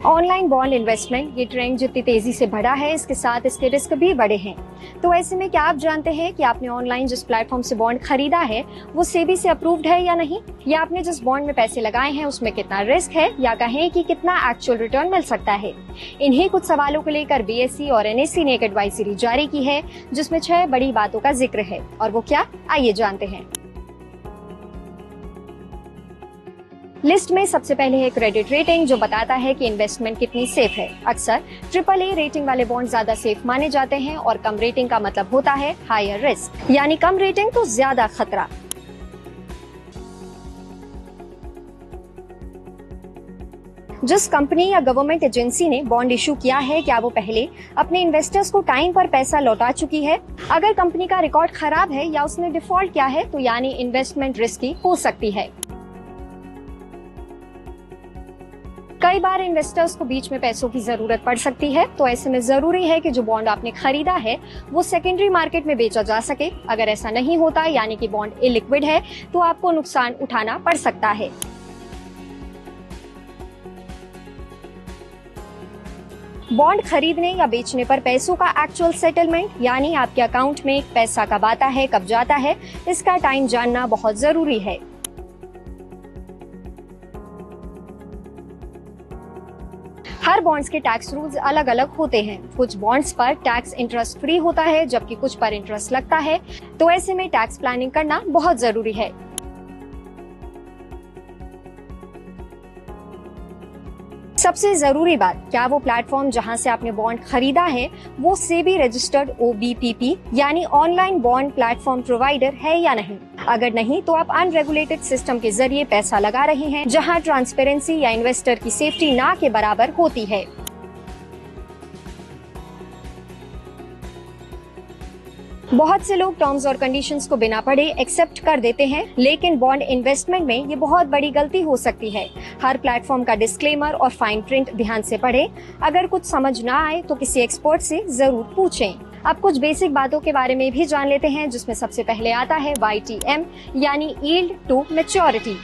Online bond investment ये trend जितनी तेजी से बढ़ा है, इसके साथ इसके रिस्क भी बढ़े हैं। तो ऐसे में क्या आप जानते हैं कि आपने ऑनलाइन जिस प्लेटफॉर्म से बॉन्ड खरीदा है वो सेबी से अप्रूव्ड है या नहीं, या आपने जिस बॉन्ड में पैसे लगाए हैं उसमें कितना रिस्क है, या कहें कि कितना एक्चुअल रिटर्न मिल सकता है। इन्हीं कुछ सवालों को लेकर बीएसई और एनएसई ने एक एडवाइजरी जारी की है जिसमें 6 बड़ी बातों का जिक्र है। और वो क्या, आइए जानते हैं। लिस्ट में सबसे पहले है क्रेडिट रेटिंग, जो बताता है कि इन्वेस्टमेंट कितनी सेफ है। अक्सर AAA रेटिंग वाले बॉन्ड ज्यादा सेफ माने जाते हैं और कम रेटिंग का मतलब होता है हायर रिस्क, यानी कम रेटिंग तो ज्यादा खतरा। जिस कंपनी या गवर्नमेंट एजेंसी ने बॉन्ड इशू किया है, क्या वो पहले अपने इन्वेस्टर्स को टाइम पर पैसा लौटा चुकी है? अगर कंपनी का रिकॉर्ड खराब है या उसने डिफॉल्ट किया है तो यानी इन्वेस्टमेंट रिस्की हो सकती है। कई बार इन्वेस्टर्स को बीच में पैसों की जरूरत पड़ सकती है, तो ऐसे में जरूरी है कि जो बॉन्ड आपने खरीदा है वो सेकेंडरी मार्केट में बेचा जा सके। अगर ऐसा नहीं होता, यानी कि बॉन्ड इलिक्विड है, तो आपको नुकसान उठाना पड़ सकता है। बॉन्ड खरीदने या बेचने पर पैसों का एक्चुअल सेटलमेंट, यानी आपके अकाउंट में पैसा कब आता है कब जाता है, इसका टाइम जानना बहुत जरूरी है। हर बॉन्ड्स के टैक्स रूल्स अलग अलग होते हैं। कुछ बॉन्ड्स पर टैक्स इंटरेस्ट फ्री होता है, जबकि कुछ पर इंटरेस्ट लगता है। तो ऐसे में टैक्स प्लानिंग करना बहुत जरूरी है। सबसे जरूरी बात, क्या वो प्लेटफॉर्म जहां से आपने बॉन्ड खरीदा है वो सेबी रजिस्टर्ड OBPP यानी ऑनलाइन बॉन्ड प्लेटफॉर्म प्रोवाइडर है या नहीं। अगर नहीं, तो आप अनरेगुलेटेड सिस्टम के जरिए पैसा लगा रहे हैं जहां ट्रांसपेरेंसी या इन्वेस्टर की सेफ्टी ना के बराबर होती है। बहुत से लोग टर्म्स और कंडीशंस को बिना पढ़े एक्सेप्ट कर देते हैं, लेकिन बॉन्ड इन्वेस्टमेंट में ये बहुत बड़ी गलती हो सकती है। हर प्लेटफॉर्म का डिस्क्लेमर और फाइन प्रिंट ध्यान से पढ़ें। अगर कुछ समझ ना आए तो किसी एक्सपर्ट से जरूर पूछें। अब कुछ बेसिक बातों के बारे में भी जान लेते हैं, जिसमें सबसे पहले आता है YTM यानी यील्ड टू मैच्योरिटी।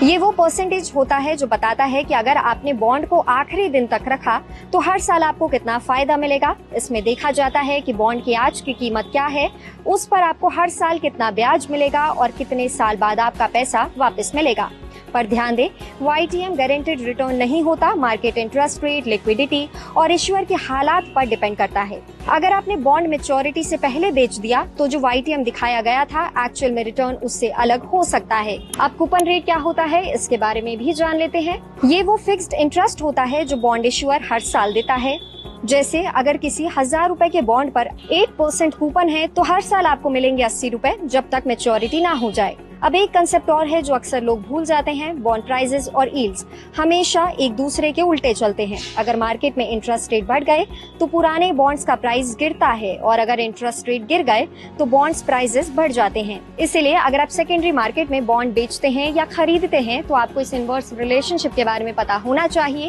ये वो परसेंटेज होता है जो बताता है कि अगर आपने बॉन्ड को आखिरी दिन तक रखा तो हर साल आपको कितना फायदा मिलेगा। इसमें देखा जाता है कि बॉन्ड की आज की कीमत क्या है, उस पर आपको हर साल कितना ब्याज मिलेगा और कितने साल बाद आपका पैसा वापस मिलेगा। पर ध्यान दें, YTM गारंटेड रिटर्न नहीं होता। मार्केट इंटरेस्ट रेट, लिक्विडिटी और इश्यूअर के हालात पर डिपेंड करता है। अगर आपने बॉन्ड मैच्योरिटी से पहले बेच दिया तो जो YTM दिखाया गया था, एक्चुअल में रिटर्न उससे अलग हो सकता है। अब कूपन रेट क्या होता है, इसके बारे में भी जान लेते हैं। ये वो फिक्स्ड इंटरेस्ट होता है जो बॉन्ड इश्यूअर हर साल देता है। जैसे अगर किसी 1000 रुपए के बॉन्ड पर 8% कूपन है तो हर साल आपको मिलेंगे 80 रुपए जब तक मैच्योरिटी ना हो जाए। अब एक कंसेप्ट और है जो अक्सर लोग भूल जाते हैं, बॉन्ड प्राइसेस और यील्ड्स हमेशा एक दूसरे के उल्टे चलते हैं। अगर मार्केट में इंटरेस्ट रेट बढ़ गए तो पुराने बॉन्ड्स का प्राइस गिरता है, और अगर इंटरेस्ट रेट गिर गए तो बॉन्ड्स प्राइसेस बढ़ जाते हैं। इसीलिए अगर आप सेकेंडरी मार्केट में बॉन्ड बेचते हैं या खरीदते हैं तो आपको इस इनवर्स रिलेशनशिप के बारे में पता होना चाहिए।